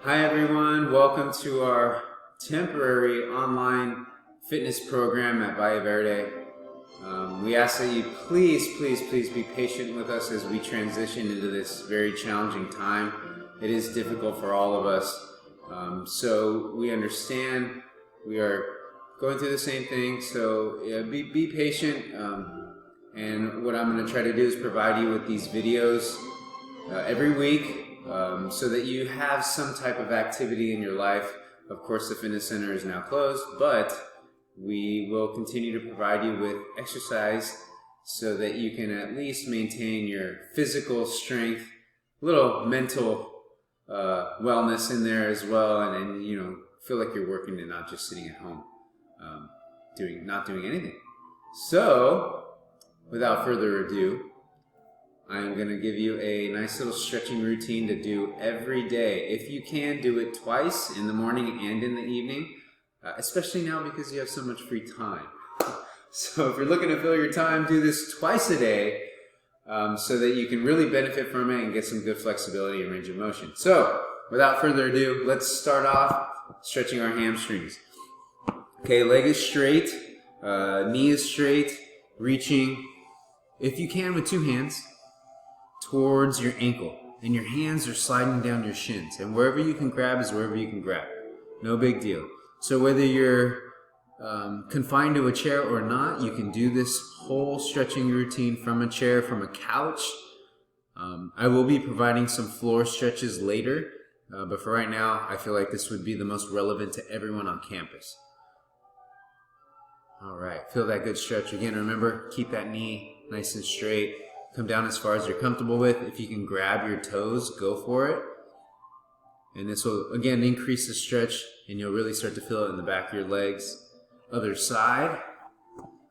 Hi everyone, welcome to our temporary online fitness program at Valle Verde. We ask that you please be patient with us as we transition into this very challenging time. It is difficult for all of us, so we understand we are going through the same thing, so yeah, be patient, and what I'm going to try to do is provide you with these videos every week, so that you have some type of activity in your life. Of course, the fitness center is now closed, but we will continue to provide you with exercise so that you can at least maintain your physical strength, a little mental wellness in there as well, and you know, feel like you're working and not just sitting at home not doing anything. So, without further ado, I'm going to give you a nice little stretching routine to do every day. If you can, do it twice, in the morning and in the evening, especially now because you have so much free time. So if you're looking to fill your time, do this twice a day so that you can really benefit from it and get some good flexibility and range of motion. So without further ado, let's start off stretching our hamstrings. Okay, leg is straight, knee is straight, reaching, if you can, with two hands towards your ankle, and your hands are sliding down your shins, and wherever you can grab is wherever you can grab. No big deal. So whether you're confined to a chair or not, you can do this whole stretching routine from a chair, from a couch. I will be providing some floor stretches later, but for right now, I feel like this would be the most relevant to everyone on campus. All right, feel that good stretch. Again, remember, keep that knee nice and straight. Come down as far as you're comfortable with. If you can grab your toes, go for it. And this will, again, increase the stretch, and you'll really start to feel it in the back of your legs. Other side,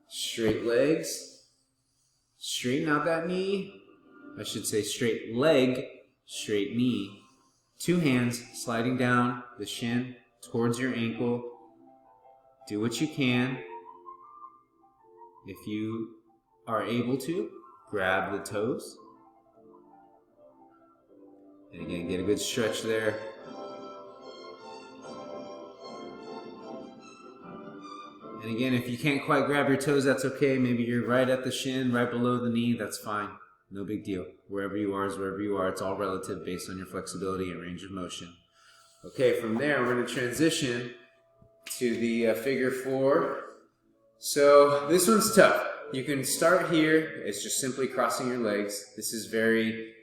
straight legs. Straighten out that knee. I should say straight leg, straight knee. Two hands sliding down the shin towards your ankle. Do what you can. If you are able to, grab the toes. And again, get a good stretch there. And again, if you can't quite grab your toes, that's okay. Maybe you're right at the shin, right below the knee, that's fine. No big deal. Wherever you are is wherever you are. It's all relative based on your flexibility and range of motion. Okay, from there, we're going to transition to the figure four. So this one's tough. You can start here. It's just simply crossing your legs. This is very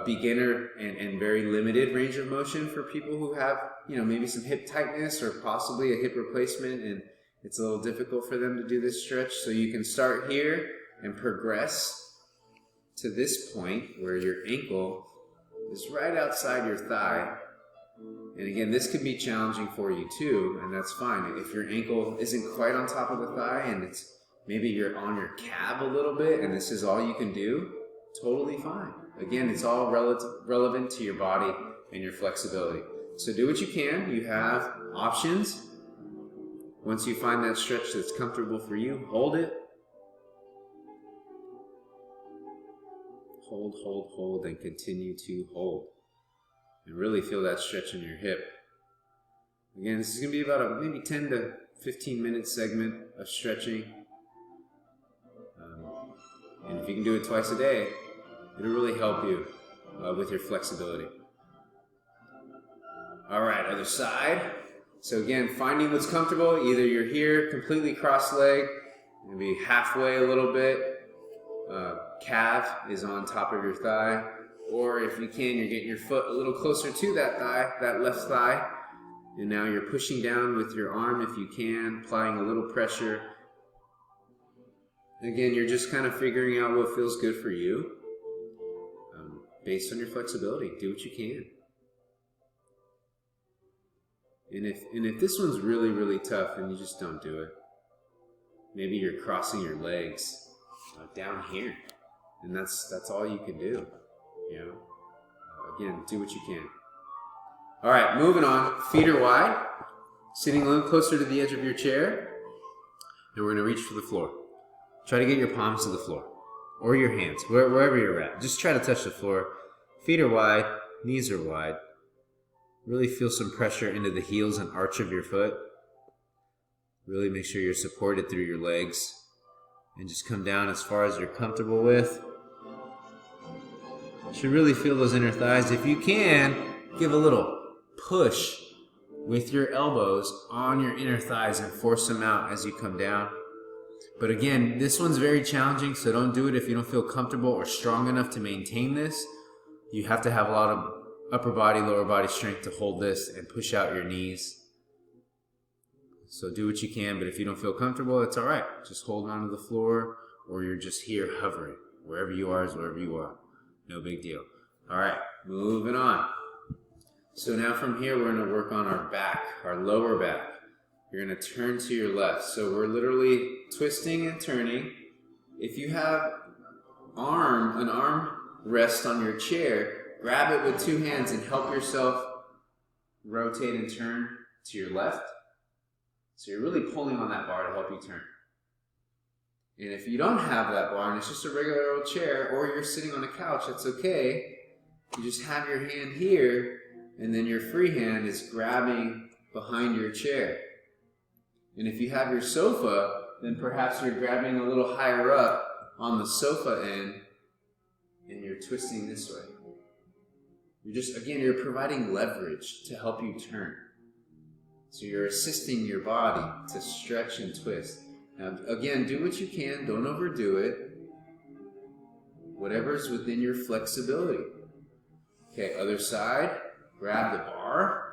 beginner and very limited range of motion for people who have, maybe some hip tightness or possibly a hip replacement, and it's a little difficult for them to do this stretch. So you can start here and progress to this point where your ankle is right outside your thigh. And again, this could be challenging for you too, and that's fine. If your ankle isn't quite on top of the thigh and it's maybe you're on your calf a little bit and this is all you can do, totally fine. Again, it's all relevant to your body and your flexibility. So do what you can. You have options. Once you find that stretch that's comfortable for you, hold it. Hold, and continue to hold. And really feel that stretch in your hip. Again, this is going to be about a maybe 10 to 15 minute segment of stretching. And if you can do it twice a day, it'll really help you with your flexibility. All right, other side. So again, finding what's comfortable. Either you're here, completely cross-legged, maybe halfway a little bit. Calf is on top of your thigh. Or if you can, you're getting your foot a little closer to that thigh, that left thigh. And now you're pushing down with your arm if you can, applying a little pressure. Again, you're just kind of figuring out what feels good for you based on your flexibility. Do what you can. And if this one's really, really tough, then you just don't do it. Maybe you're crossing your legs down here, and that's all you can do. Again, do what you can. All right, moving on. Feet are wide, sitting a little closer to the edge of your chair, and we're going to reach for the floor. Try to get your palms to the floor, or your hands, wherever you're at. Just try to touch the floor. Feet are wide, knees are wide. Really feel some pressure into the heels and arch of your foot. Really make sure you're supported through your legs. And just come down as far as you're comfortable with. You should really feel those inner thighs. If you can, give a little push with your elbows on your inner thighs and force them out as you come down. But again, this one's very challenging, so don't do it if you don't feel comfortable or strong enough to maintain this. You have to have a lot of upper body, lower body strength to hold this and push out your knees. So do what you can, but if you don't feel comfortable, it's all right. Just hold on to the floor, or you're just here hovering. Wherever you are is wherever you are. No big deal. All right, moving on. So now from here, we're going to work on our back, our lower back. You're going to turn to your left. So we're literally twisting and turning. If you have an arm rest on your chair, grab it with two hands and help yourself rotate and turn to your left. So you're really pulling on that bar to help you turn. And if you don't have that bar and it's just a regular old chair, or you're sitting on a couch, that's okay. You just have your hand here, and then your free hand is grabbing behind your chair. And if you have your sofa, then perhaps you're grabbing a little higher up on the sofa end, and you're twisting this way. You're providing leverage to help you turn. So you're assisting your body to stretch and twist. Now, again, do what you can. Don't overdo it. Whatever's within your flexibility. Okay, other side. Grab the bar.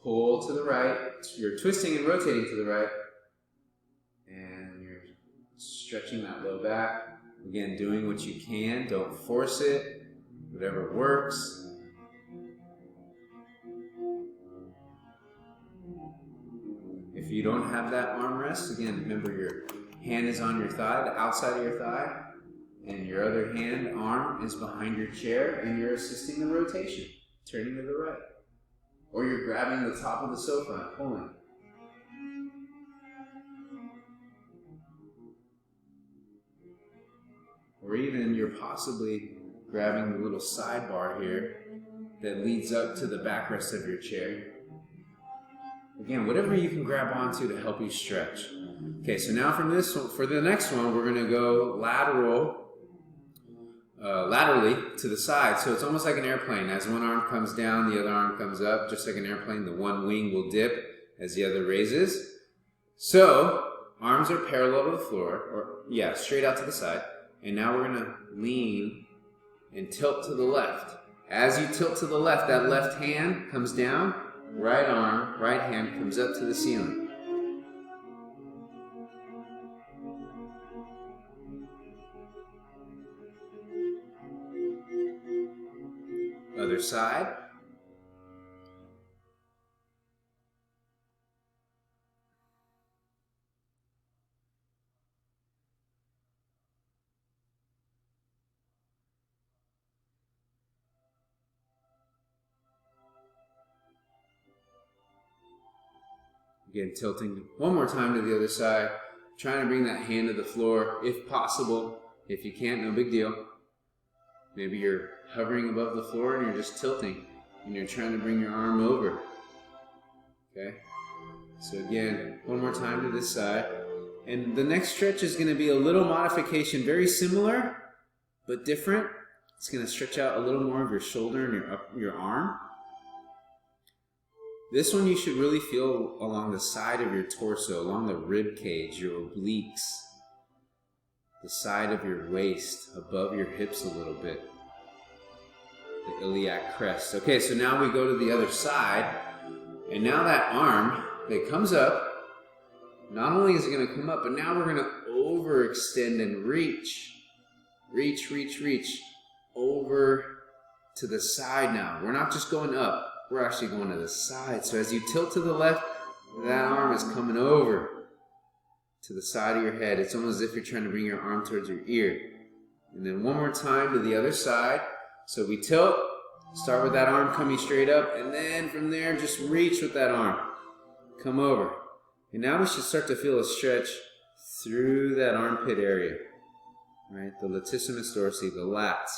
Pull to the right. You're twisting and rotating to the right. And you're stretching that low back. Again, doing what you can. Don't force it. Whatever works. If you don't have that armrest, again, remember your hand is on your thigh, the outside of your thigh, and your other arm is behind your chair, and you're assisting the rotation, turning to the right. Or you're grabbing the top of the sofa and pulling. Or even you're possibly grabbing the little sidebar here that leads up to the backrest of your chair. Again, whatever you can grab onto to help you stretch. Okay, so now for the next one, we're going to go laterally to the side. So it's almost like an airplane. As one arm comes down, the other arm comes up. Just like an airplane, the one wing will dip as the other raises. So arms are parallel to the floor, straight out to the side. And now we're going to lean and tilt to the left. As you tilt to the left, that left hand comes down. Right arm, right hand comes up to the ceiling. Other side. Again, tilting one more time to the other side. Trying to bring that hand to the floor if possible. If you can't, no big deal. Maybe you're hovering above the floor and you're just tilting and you're trying to bring your arm over. Okay? So again, one more time to this side. And the next stretch is going to be a little modification, very similar, but different. It's going to stretch out a little more of your shoulder and your arm. This one you should really feel along the side of your torso, along the rib cage, your obliques, the side of your waist, above your hips a little bit, the iliac crest. Okay, so now we go to the other side, and now that arm that comes up, not only is it going to come up, but now we're going to overextend and reach, over to the side now. We're not just going up. We're actually going to the side. So as you tilt to the left, that arm is coming over to the side of your head. It's almost as if you're trying to bring your arm towards your ear. And then one more time to the other side. So we tilt, start with that arm coming straight up, and then from there, just reach with that arm. Come over. And now we should start to feel a stretch through that armpit area. Right? The latissimus dorsi, the lats.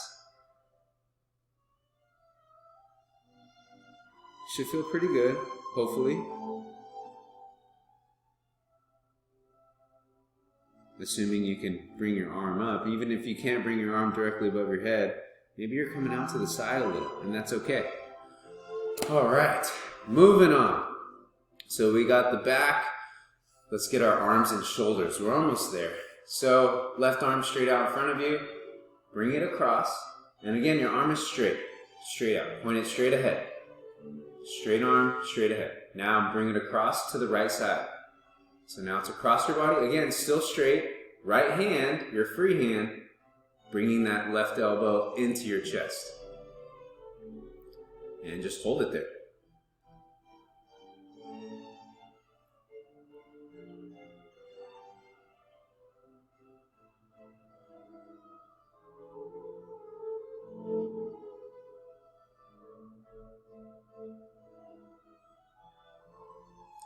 Should feel pretty good, hopefully. Assuming you can bring your arm up. Even if you can't bring your arm directly above your head, maybe you're coming out to the side a little, and that's okay. All right, moving on. So we got the back. Let's get our arms and shoulders. We're almost there. So left arm straight out in front of you. Bring it across. And again, your arm is straight. Straight out. Point it straight ahead. Straight arm, straight ahead. Now bring it across to the right side. So now it's across your body. Again, still straight. Right hand, your free hand, bringing that left elbow into your chest. And just hold it there.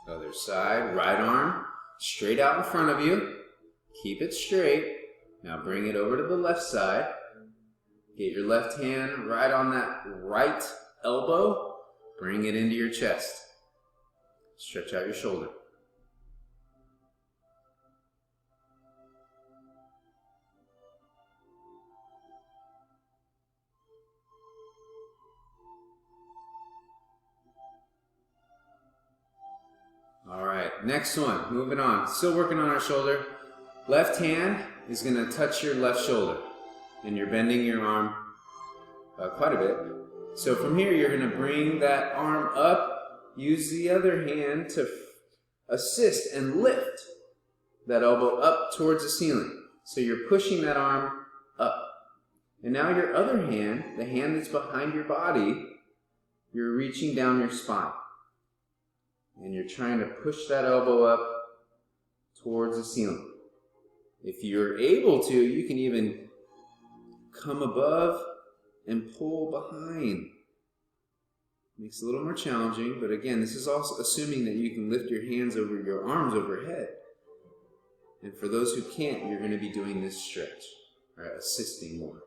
Other side, right arm, straight out in front of you. Keep it straight. Now bring it over to the left side. Get your left hand right on that right elbow. Bring it into your chest. Stretch out your shoulder. All right, next one, moving on. Still working on our shoulder. Left hand is going to touch your left shoulder, and you're bending your arm quite a bit. So from here, you're going to bring that arm up. Use the other hand to assist and lift that elbow up towards the ceiling. So you're pushing that arm up. And now your other hand, the hand that's behind your body, you're reaching down your spine. And you're trying to push that elbow up towards the ceiling. If you're able to, you can even come above and pull behind. Makes it a little more challenging, but again, this is also assuming that you can lift your hands over your arms overhead. And for those who can't, you're going to be doing this stretch, right? Assisting more.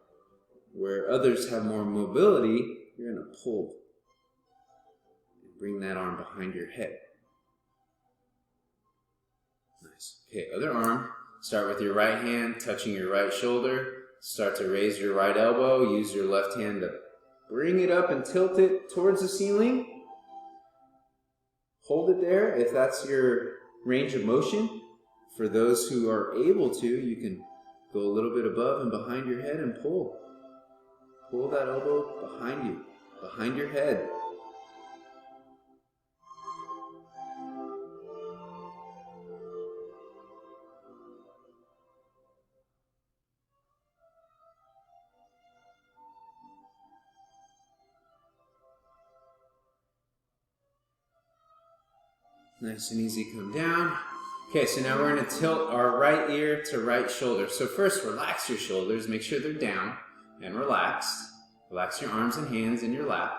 Where others have more mobility, you're going to pull. Bring that arm behind your head. Nice. Okay, other arm. Start with your right hand, touching your right shoulder. Start to raise your right elbow. Use your left hand to bring it up and tilt it towards the ceiling. Hold it there if that's your range of motion. For those who are able to, you can go a little bit above and behind your head and pull. Pull that elbow behind you, behind your head. Nice and easy, come down. Okay, so now we're going to tilt our right ear to right shoulder. So first, relax your shoulders, make sure they're down and relaxed. Relax your arms and hands in your lap.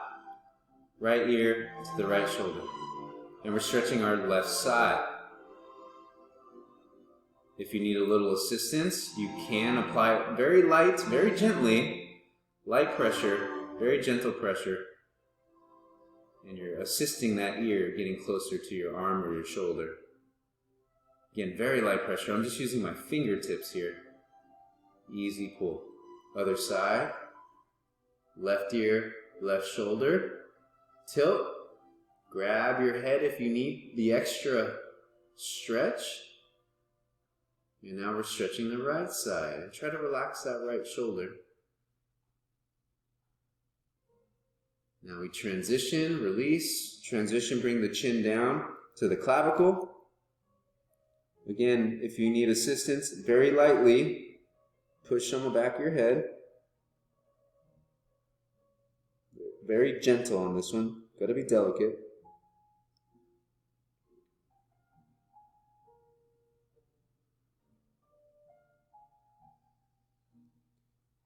Right ear to the right shoulder. And we're stretching our left side. If you need a little assistance, you can apply it very light, very gently. Light pressure, very gentle pressure. And you're assisting that ear getting closer to your arm or your shoulder. Again, very light pressure. I'm just using my fingertips here. Easy pull. Other side. Left ear, left shoulder. Tilt. Grab your head if you need the extra stretch. And now we're stretching the right side. And try to relax that right shoulder. Now we transition, release, transition, bring the chin down to the clavicle. Again, if you need assistance, very lightly, push on the back of your head. Very gentle on this one, got to be delicate.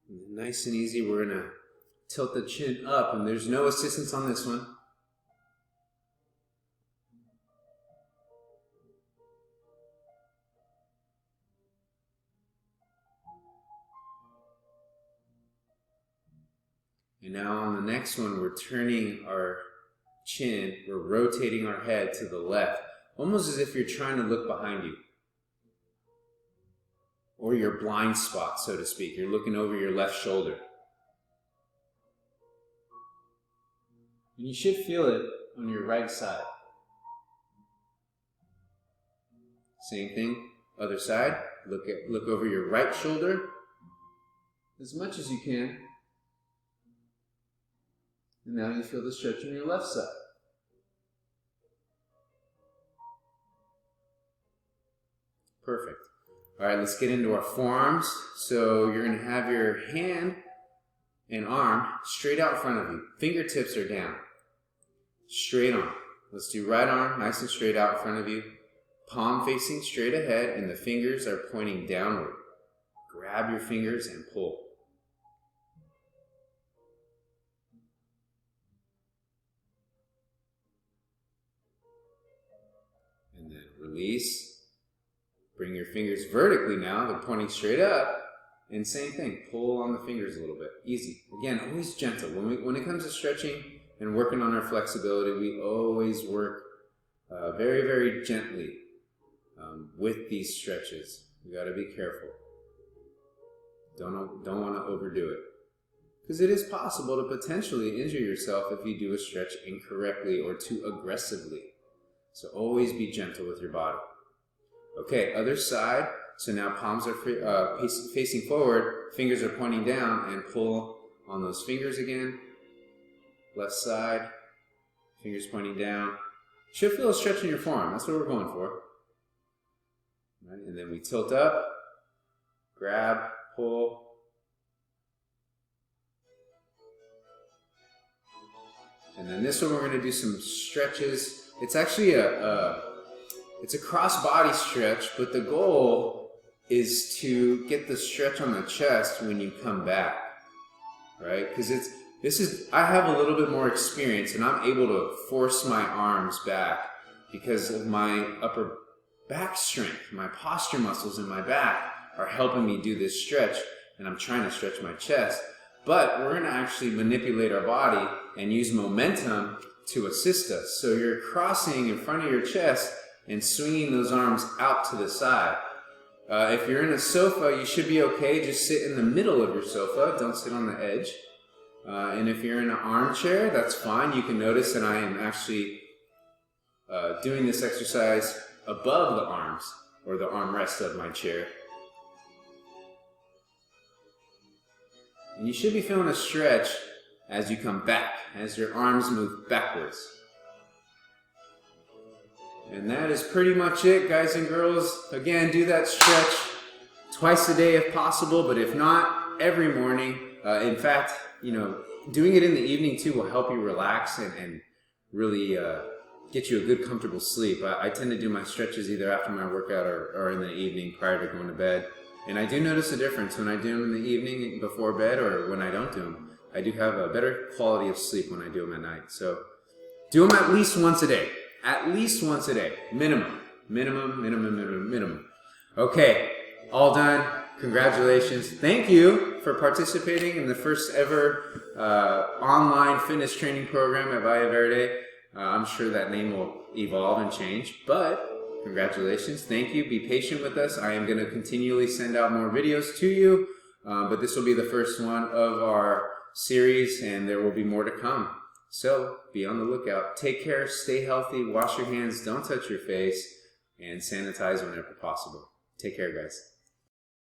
And nice and easy, we're going to tilt the chin up, and there's no assistance on this one. And now on the next one, we're turning our chin, we're rotating our head to the left, almost as if you're trying to look behind you. Or your blind spot, so to speak. You're looking over your left shoulder. And you should feel it on your right side. Same thing, other side. Look over your right shoulder as much as you can. And now you feel the stretch on your left side. Perfect. All right, let's get into our forearms. So you're going to have your hand and arm straight out in front of you. Fingertips are down. Straight on. Let's do right arm, nice and straight out in front of you. Palm facing straight ahead, and the fingers are pointing downward. Grab your fingers and pull. And then release. Bring your fingers vertically now, they're pointing straight up. And same thing, pull on the fingers a little bit. Easy. Again, always gentle. When it comes to stretching and working on our flexibility, we always work very, very gently with these stretches. You got to be careful. Don't want to overdo it. Because it is possible to potentially injure yourself if you do a stretch incorrectly or too aggressively. So always be gentle with your body. Okay, other side. So now palms are facing forward, fingers are pointing down, and pull on those fingers again. Left side, fingers pointing down. Should feel a stretch in your forearm. That's what we're going for. Right, and then we tilt up, grab, pull. And then this one we're going to do some stretches. It's actually it's a cross body stretch, but the goal is to get the stretch on the chest when you come back, right? Because I have a little bit more experience, and I'm able to force my arms back because of my upper back strength. My posture muscles in my back are helping me do this stretch, and I'm trying to stretch my chest. But we're going to actually manipulate our body and use momentum to assist us. So you're crossing in front of your chest and swinging those arms out to the side. If you're in a sofa, you should be okay. Just sit in the middle of your sofa. Don't sit on the edge. And if you're in an armchair, that's fine. You can notice that I am actually doing this exercise above the arms, or the armrest of my chair. And you should be feeling a stretch as you come back, as your arms move backwards. And that is pretty much it, guys and girls. Again, do that stretch twice a day if possible, but if not, every morning. In fact, doing it in the evening too will help you relax and really get you a good, comfortable sleep. I tend to do my stretches either after my workout or in the evening prior to going to bed. And I do notice a difference when I do them in the evening before bed or when I don't do them. I do have a better quality of sleep when I do them at night. So do them at least once a day. At least once a day. Minimum. Okay, all done. Congratulations. Thank you for participating in the first ever online fitness training program at Valle Verde. I'm sure that name will evolve and change, but congratulations. Thank you. Be patient with us. I am going to continually send out more videos to you, but this will be the first one of our series, and there will be more to come. So be on the lookout. Take care, stay healthy, wash your hands, don't touch your face, and sanitize whenever possible. Take care, guys.